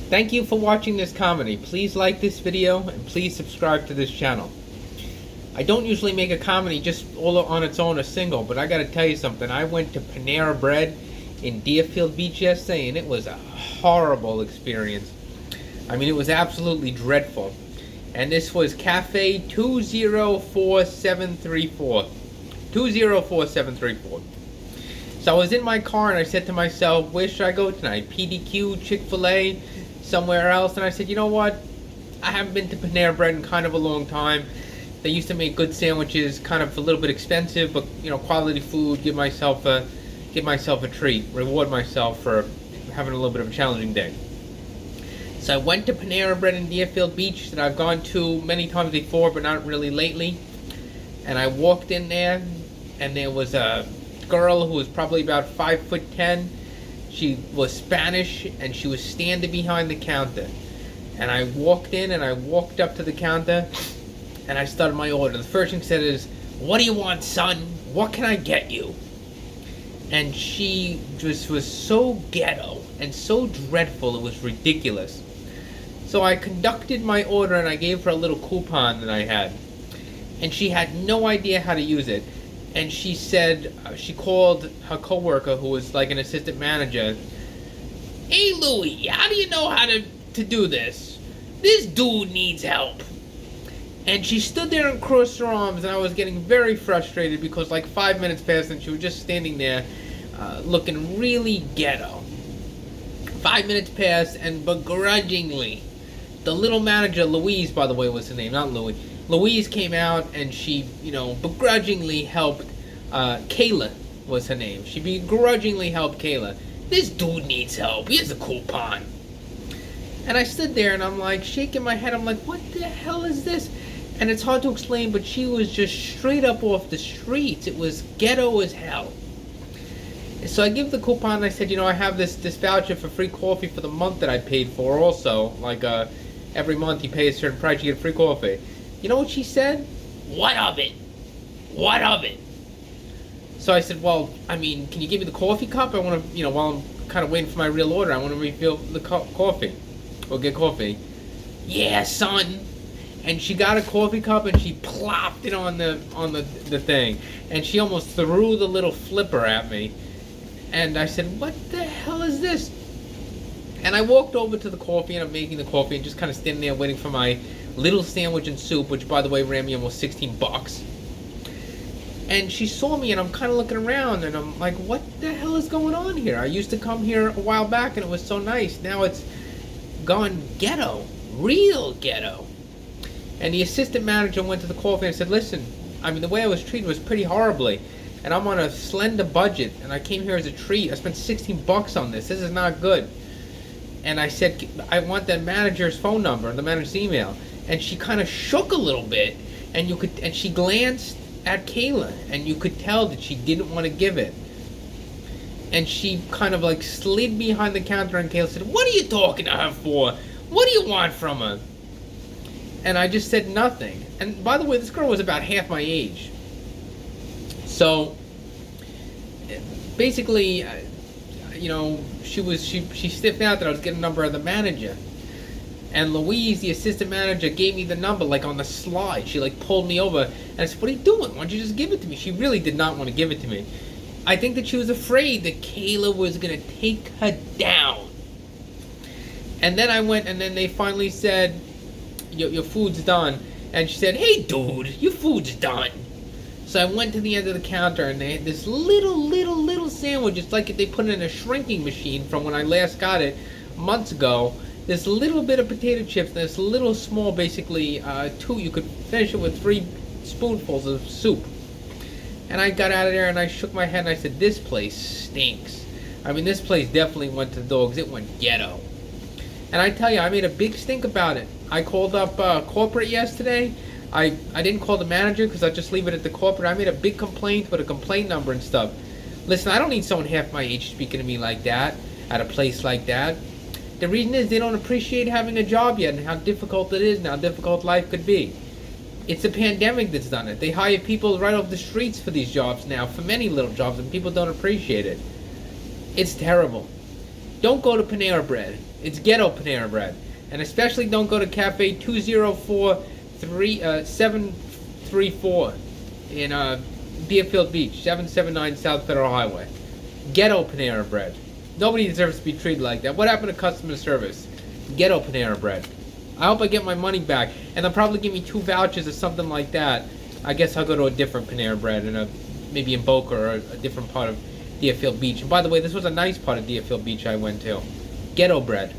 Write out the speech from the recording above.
Thank you for watching this comedy. Please like this video and please subscribe to this channel. I don't usually make a comedy just all on its own, a single, but I gotta tell you something. I went to Panera Bread in Deerfield Beach yesterday and it was a horrible experience. I mean, it was absolutely dreadful. And this was Cafe 204734. 204734. So I was in my car and I said to myself, where should I go tonight? PDQ, Chick-fil-A, somewhere else? And I said, you know what? I haven't been to Panera Bread in kind of a long time. They used to make good sandwiches, kind of a little bit expensive, but you know, quality food. Give myself a treat, reward myself for having a little bit of a challenging day. So I went to Panera Bread in Deerfield Beach that I've gone to many times before, but not really lately. And I walked in there, and there was a girl who was probably about 5'10". She was Spanish, and she was standing behind the counter. And I walked in, and I walked up to the counter, and I started my order. The first thing said is, "What do you want, son? What can I get you?" And she just was so ghetto and so dreadful, it was ridiculous. So I conducted my order, and I gave her a little coupon that I had. And she had no idea how to use it. And she said, she called her coworker, who was like an assistant manager. "Hey, Louie, how do you know how to do this? This dude needs help." And she stood there and crossed her arms, and I was getting very frustrated because like 5 minutes passed and she was just standing there looking really ghetto. 5 minutes passed, and begrudgingly, the little manager, Louise, by the way, was her name, not Louie. Louise came out and she, begrudgingly helped, Kayla was her name. She begrudgingly helped Kayla. "This dude needs help. Here's a coupon." And I stood there and I'm like shaking my head. I'm like, what the hell is this? And it's hard to explain, but she was just straight up off the streets. It was ghetto as hell. So I give the coupon and I said, I have this voucher for free coffee for the month that I paid for also. Like, every month you pay a certain price, you get free coffee. You know what she said? "What of it? What of it?" So I said, well, can you give me the coffee cup? I want to, while I'm kind of waiting for my real order, I want to refill the coffee. Or get coffee. "Yeah, son." And she got a coffee cup and she plopped it on the thing. And she almost threw the little flipper at me. And I said, what the hell is this? And I walked over to the coffee, and I'm making the coffee and just kind of standing there waiting for my little sandwich and soup, which by the way ran me almost $16. And she saw me and I'm kind of looking around and I'm like, what the hell is going on here? I used to come here a while back and it was so nice. Now it's gone ghetto, real ghetto. And the assistant manager went to the coffee and said, listen, the way I was treated was pretty horribly. And I'm on a slender budget and I came here as a treat. I spent $16 on this. This is not good. And I said, I want the manager's phone number, the manager's email. And she kind of shook a little bit, and she glanced at Kayla, and you could tell that she didn't want to give it. And she kind of like slid behind the counter, and Kayla said, "What are you talking to her for? What do you want from her?" And I just said nothing. And by the way, this girl was about half my age. So basically, she stiffed out that I was getting a number of the manager. And Louise, the assistant manager, gave me the number, like on the slide. She like pulled me over, and I said, "What are you doing? Why don't you just give it to me?" She really did not want to give it to me. I think that she was afraid that Kayla was going to take her down. And then I went, and then they finally said, your food's done. And she said, "Hey dude, your food's done." So I went to the end of the counter, and they had this little sandwich. It's like they put it in a shrinking machine from when I last got it months ago. This little bit of potato chips, and this little small, basically, you could finish it with 3 spoonfuls of soup. And I got out of there and I shook my head and I said, this place stinks. This place definitely went to the dogs. It went ghetto. And I tell you, I made a big stink about it. I called up corporate yesterday. I didn't call the manager because I just leave it at the corporate. I made a big complaint with a complaint number and stuff. Listen, I don't need someone half my age speaking to me like that at a place like that. The reason is they don't appreciate having a job yet and how difficult it is and how difficult life could be. It's the pandemic that's done it. They hire people right off the streets for these jobs now, for many little jobs, and people don't appreciate it. It's terrible. don't go to Panera Bread. It's Ghetto Panera Bread. And especially don't go to Cafe 734 in Deerfield Beach, 779 South Federal Highway. Ghetto Panera Bread. Nobody deserves to be treated like that. What happened to customer service? Ghetto Panera Bread. I hope I get my money back, and they'll probably give me 2 vouchers or something like that. I guess I'll go to a different Panera Bread, maybe in Boca or a different part of Deerfield Beach. And by the way, this was a nice part of Deerfield Beach I went to. Ghetto Bread.